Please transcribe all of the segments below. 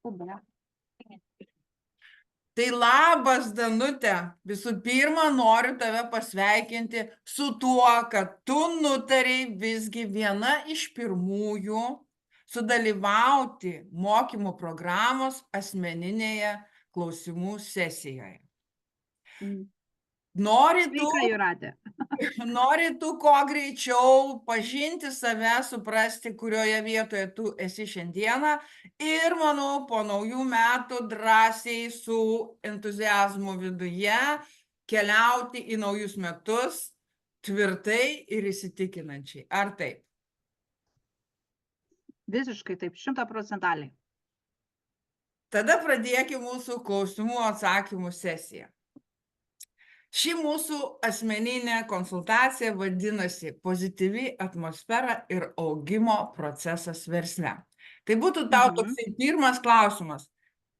Tada. Tai labas, Danute. Visų pirma, noriu tave pasveikinti su tuo, kad tu nutarei visgi viena iš pirmųjų sudalyvauti mokymų programos asmeninėje klausimų sesijoje. Nori tu Sveika, Jūratė. Nori tu kuo greičiau pažinti save, suprasti, kurioje vietoje tu esi šiandieną ir, manau, po naujų metų drąsiai su entuziazmu viduje keliauti į naujus metus tvirtai ir įsitikinančiai. Ar taip? Visiškai taip, 100%. Tada pradėkime mūsų klausimų atsakymų sesiją. Ši mūsų asmeninė konsultacija vadinasi pozityvi atmosfera ir augimo procesas versle. Tai būtų tau toksai pirmas klausimas.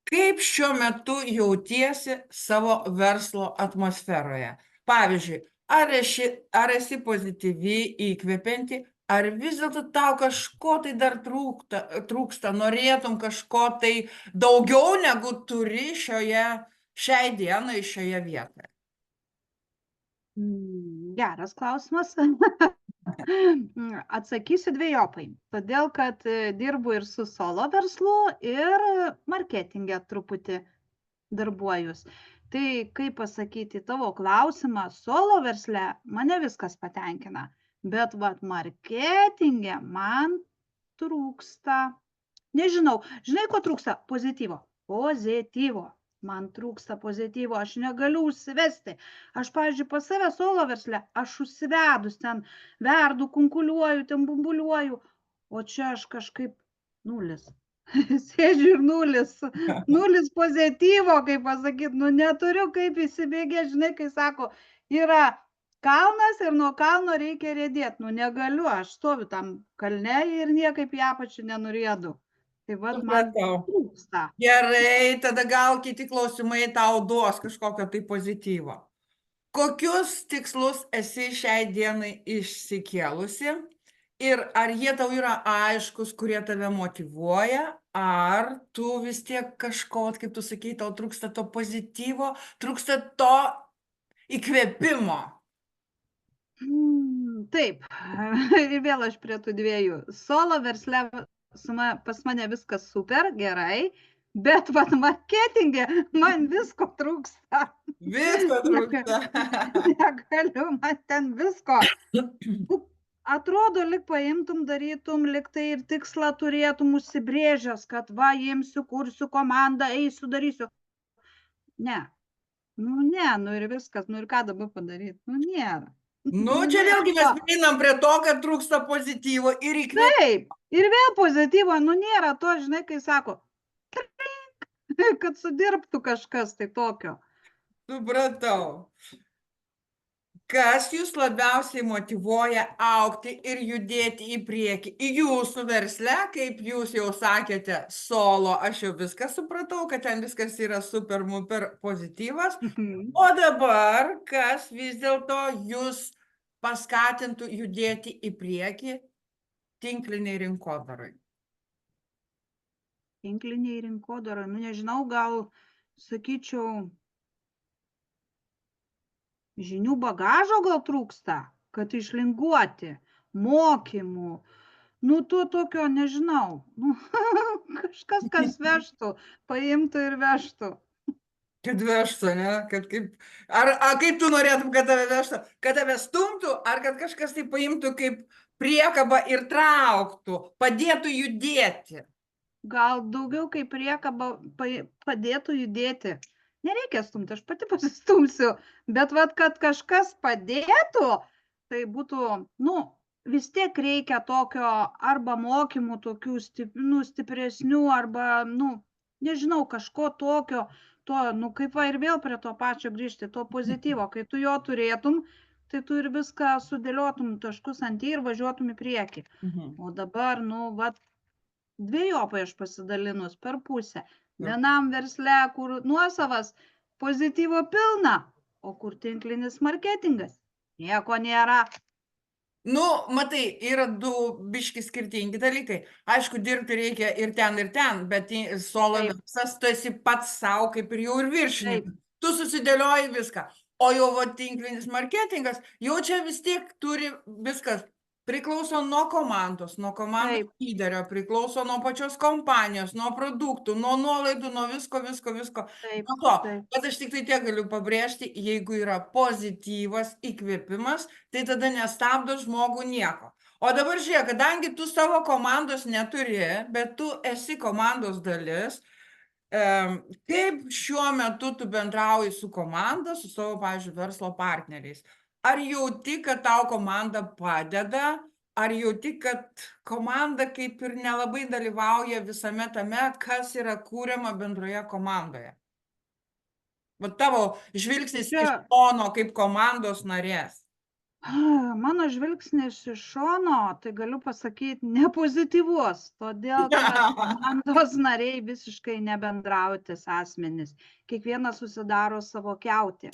Kaip šiuo metu jautiesi savo verslo atmosferoje? Pavyzdžiui, ar esi pozityvi, įkvepianti, ar vis dėlto tau kažko tai dar trūksta, norėtum kažko tai daugiau negu turi šiai dienai šioje vietoje? Geras klausimas. Atsakysiu dvejopai, todėl kad dirbu ir su solo verslu, ir marketinge truputį darbuojus. Tai kaip pasakyti tavo klausimą, solo versle mane viskas patenkina, bet marketinge man trūksta. Nežinau, žinai, ko trūksta? Pozityvo. Man trūksta pozityvo, aš negaliu užsivesti. Aš, pavyzdžiui, pas save solo versle, aš užsivedus ten verdu, kunkuliuoju, ten bumbuliuoju, o čia aš kažkaip nulis. Sėdžiu ir nulis pozityvo, kaip pasakyti, neturiu kaip įsibėgėti, žinai, kai sako, yra kalnas ir nuo kalno reikia riedėti, negaliu, aš stoviu tam kalne ir niekaip į apačią nenurėdu. Tai man trūksta. Gerai, tada gal kiti klausimai tau duos kažkokio tai pozityvo. Kokius tikslus esi šiai dienai išsikėlusi ir ar jie tau yra aiškus, kurie tave motyvuoja, ar tu vis tiek kažko, kaip tu sakei, tau trūksta to pozityvo, trūksta to įkvėpimo? Taip, ir vėl aš prie tų dviejų. Solo versle pas mane viskas super, gerai, bet marketinge man visko trūksta. Visko trūksta. Negaliu, man ten visko. Atrodo, lyg paimtum, darytum, lyg tai ir tikslą turėtum užsibrėžęs, kad imsiu, kursiu komandą, eisiu, darysiu. Ne. Ir viskas, ir ką dabar padaryti? Nėra. Čia vėlgi mes prieinam prie to, kad trūksta pozityvo ir įkvėpimo. Taip, ir vėl pozityvo, nėra to, žinai, kai sako, kad sudirbtų kažkas tai tokio. Supratau. Kas jūs labiausiai motyvuoja augti ir judėti į priekį? Į jūsų versle, kaip jūs jau sakėte, solo, aš jau viską supratau, kad ten viskas yra super pozityvas. O dabar, kas vis dėlto jūs paskatintų judėti į priekį tinkliniai rinkodarai? Tinkliniai rinkodarai, nežinau, gal sakyčiau, žinių bagažo gal trūksta, kad išlinguoti, mokymų, to tokio nežinau, kažkas, kas vežtų, paimtų ir vežtų. Kad vežtų, ne? Ar kaip tu norėtum, kad tave vežtų? Kad tave stumtų, ar kad kažkas tai paimtų kaip priekabą ir trauktų, padėtų judėti? Gal daugiau kaip priekabą padėtų judėti. Nereikia stumti, aš pati pasistumsiu, bet kad kažkas padėtų, tai būtų, vis tiek reikia tokio arba mokymų tokių stipresnių, arba, nežinau, kažko tokio, kaip ir vėl prie to pačio grįžti, to pozityvo, kai tu jo turėtum, tai tu ir viską sudėliotum taškus ant į ir važiuotum į priekį. O dabar, dvejopai aš pasidalinus per pusę. Vienam versle, kur nuosavas, pozityvo pilna, o kur tinklinis marketingas, nieko nėra. Nu, matai, yra du biški skirtingi dalykai. Aišku, dirbti reikia ir ten, bet solo Taip, verslas, tu esi pats savo kaip ir jau ir taip, viršininkas. Tu susidėlioji viską. O jau va tinklinis marketingas, jau čia vis tiek turi viskas. Priklauso nuo komandos taip, lyderio, priklauso nuo pačios kompanijos, nuo produktų, nuo nuolaidų, nuo visko. taip, Nuo to, taip. bet aš tik tai tiek galiu pabrėžti, jeigu yra pozityvas, įkvėpimas, tai tada nestabdo žmogų nieko. O dabar žiūrėk, kadangi tu savo komandos neturi, bet tu esi komandos dalis, kaip šiuo metu tu bendrauji su komanda, su savo, pavyzdžiui, verslo partneriais? Ar jauti, kad tau komanda padeda, ar jauti, kad komanda kaip ir nelabai dalyvauja visame tame, kas yra kūriama bendroje komandoje? Va tavo žvilgsnis iš Čia šono kaip komandos narės. mano žvilgsnis iš šono, tai galiu pasakyti, nepozityvus, todėl kad komandos nariai visiškai nebendrautis asmenys. Kiekvienas susidaro savo kiautį.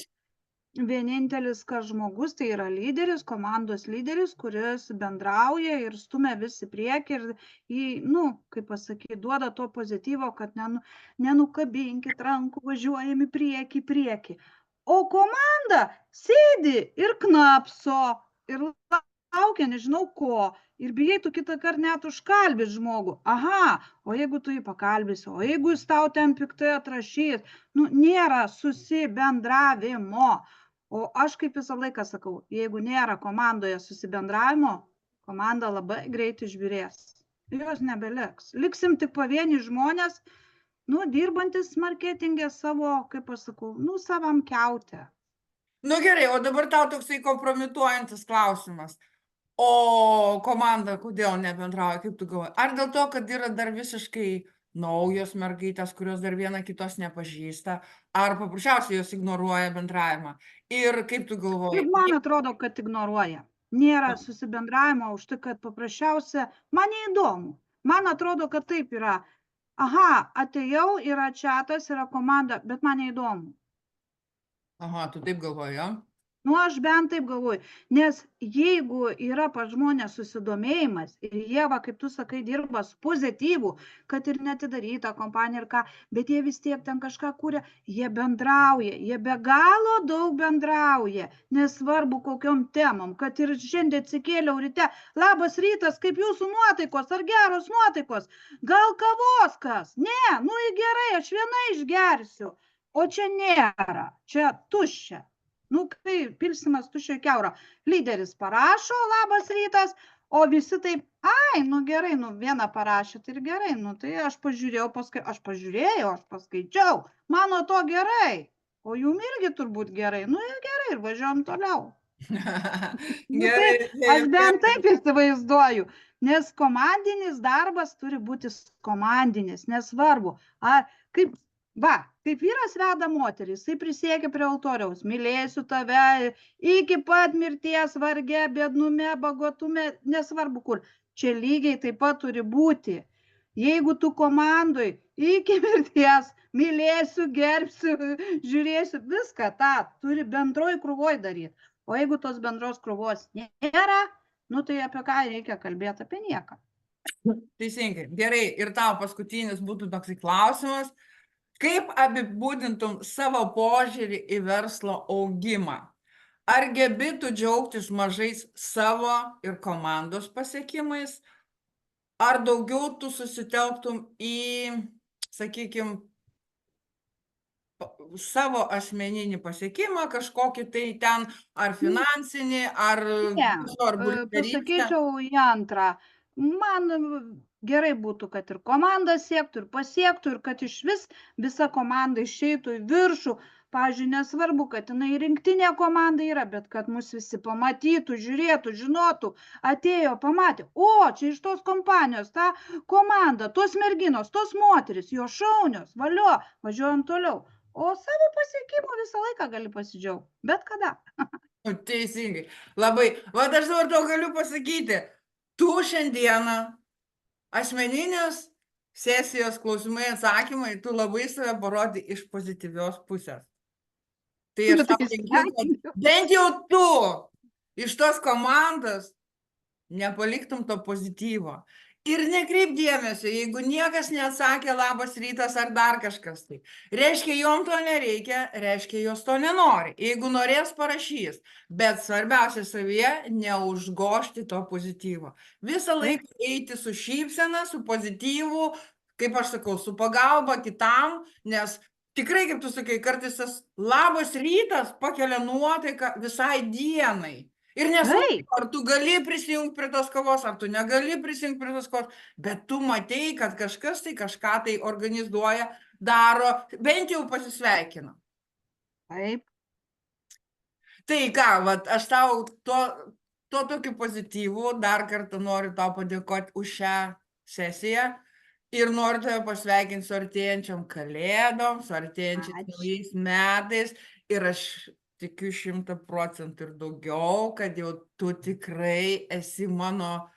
Vienintelis, kad žmogus, tai yra lyderis, komandos lyderis, kuris bendrauja ir stumia visi priekį ir nu, kaip pasakyti, duoda to pozityvo, kad nenukabinkit rankų, važiuojam į priekį. O komanda sėdi ir knapso ir laukia nežinau ko ir bijai tu kitą kartą net užkalbėt žmogų. Aha, o jeigu tu jį pakalbėsi, o jeigu jis tau ten piktai atrašys, nu, nėra susibendravimo. O aš kaip visą laiką sakau, jeigu nėra komandoje susibendravimo, komanda labai greit išbyrės. Jos nebeliks. Liksim tik pavieni žmonės, nu, dirbantis marketingė savo, kaip aš sakau, nu, savam kiautę. Nu gerai, o dabar tau toksai kompromituojantis klausimas. O komanda kodėl nebendrauja, kaip tu galvoji? Ar dėl to, kad yra dar visiškai naujos mergaitės, kurios dar viena kitos nepažįsta, ar paprasčiausiai jos ignoruoja bendravimą? Ir kaip tu galvoji? Ir man atrodo, kad ignoruoja. Nėra susibendravimo už tai, kad paprasčiausia, man neįdomu. Man atrodo, kad taip yra. Aha, atėjau, yra čiatas, yra komanda, bet man neįdomu. Aha, tu taip galvoji, jo? Nu, aš bent taip galvoju, nes jeigu yra pas žmonės susidomėjimas ir jie, va, kaip tu sakai, dirba su pozityvu, kad ir netidaryta kompanija ir ką, bet jie vis tiek ten kažką kūrė, jie bendrauja, jie be galo daug bendrauja, nesvarbu kokiom temom, kad ir šiandien atsikėliau ryte, labas rytas, kaip jūsų nuotaikos, ar geros nuotaikos, gal kavos kas, ne, nu gerai, aš viena išgersiu, o čia nėra, čia tuščia. Nu, kai pilsimas tuščio kiauro, lyderis parašo, labas rytas, o visi taip, ai, nu gerai, nu vieną parašė, tai ir gerai, nu tai aš pažiūrėjau, aš paskaičiau, mano to gerai, o jum irgi turbūt gerai, nu ir gerai, ir važiuojam toliau. Nu, tai aš bent taip įsivaizduoju, nes komandinis darbas turi būti komandinis, nesvarbu, ar kaip, va, kaip vyras veda moterį, jisai prisiekia prie altoriaus, mylėsiu tave iki pat mirties varge, bėdnume, bagotume, nesvarbu kur, čia lygiai taip pat turi būti. Jeigu tu komandoj iki mirties mylėsiu, gerbsiu, žiūrėsiu, viską tą turi bendroj krūvoj daryti. O jeigu tos bendros krūvos nėra, nu tai apie ką reikia kalbėti, apie nieką. Teisingai. Gerai, ir tau paskutinis būtų toksai klausimas. Kaip apibūdintum savo požiūrį į verslo augimą? Ar gebi tu džiaugtis mažais savo ir komandos pasiekimais? Ar daugiau tu susitelktum į, sakykime, savo asmeninį pasiekimą, kažkokį tai ten, ar finansinį, ar pasakyčiau į antrą. Man gerai būtų, kad ir komanda siektų, ir pasiektų, ir kad iš vis visa komanda išeitų į viršų. Pavyzdžiui, nesvarbu, kad jinai rinktinė komanda yra, bet kad mus visi pamatytų, žiūrėtų, žinotų, atėjo, pamatė, o, čia iš tos kompanijos, ta komanda, tos merginos, tos moteris, jo šaunios, valio, važiuojam toliau. O savo pasiekimu visą laiką gali pasidžiaugti, bet kada. Teisingai. Labai. Va, aš dabar tau galiu pasakyti, tu šiandieną asmeninės sesijos klausimai, atsakymai, tu labai save parodai iš pozityvios pusės. Tai aš tau linkiu, kad bent jau tu iš tos komandos nepaliktum to pozityvo. Ir nekreip dėmesio, jeigu niekas neatsakė labas rytas ar dar kažkas tai. Reiškia, jom to nereikia, reiškia, jos to nenori. Jeigu norės, parašys. Bet svarbiausia savyje neužgošti to pozityvo. Visą laiką eiti su šypsena, su pozityvu, kaip aš sakau, su pagalba kitam, nes tikrai, kaip tu sakai, kartais tas labas rytas pakelia nuotaiką visai dienai. Ir nesvarbu, ar tu gali prisijungti prie tos kavos, ar tu negali prisijungti prie tos kavos, bet tu matei, kad kažkas tai kažką tai organizuoja, daro, bent jau pasisveikina. Taip. Tai ką, vat, aš tau to tokiu pozityvu dar kartą noriu tau padėkoti už šią sesiją ir noriu tave pasveikinti su artėjančiom kalėdom, su artėjančiais naujais metais ir aš tikiu 100% ir daugiau, kad jau tu tikrai esi mano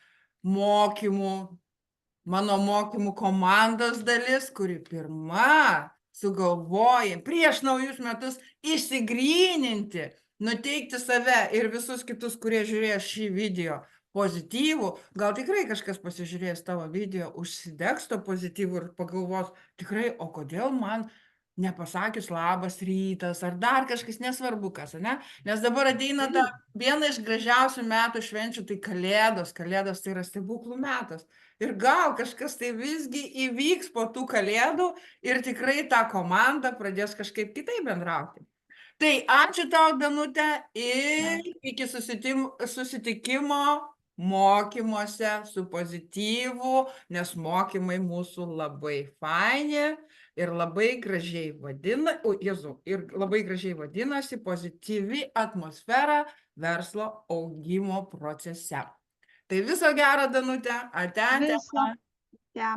mokymų komandos dalis, kuri pirma sugalvoja prieš naujus metus išsigryninti, nuteikti save ir visus kitus, kurie žiūrėjo šį video pozityvų. Gal tikrai kažkas pasižiūrės tavo video, užsidegs to pozityvų ir pagalvos, tikrai, o kodėl man nepasakius labas rytas, ar dar kažkas, nesvarbu kas, ne? Nes dabar ateina ta viena iš gražiausių metų švenčių, tai kalėdos. Kalėdos tai yra stebuklų metas. Ir gal kažkas tai visgi įvyks po tų kalėdų ir tikrai ta komanda pradės kažkaip kitaip bendrauti. Tai ačiū tau, Danute, ir iki susitikimo mokymuose su pozityvu, nes mokymai mūsų labai faini. Ir labai gražiai vadinasi pozityvi atmosfera verslo augimo procese. Tai viso gero, Danute, ate. Viso. Ja.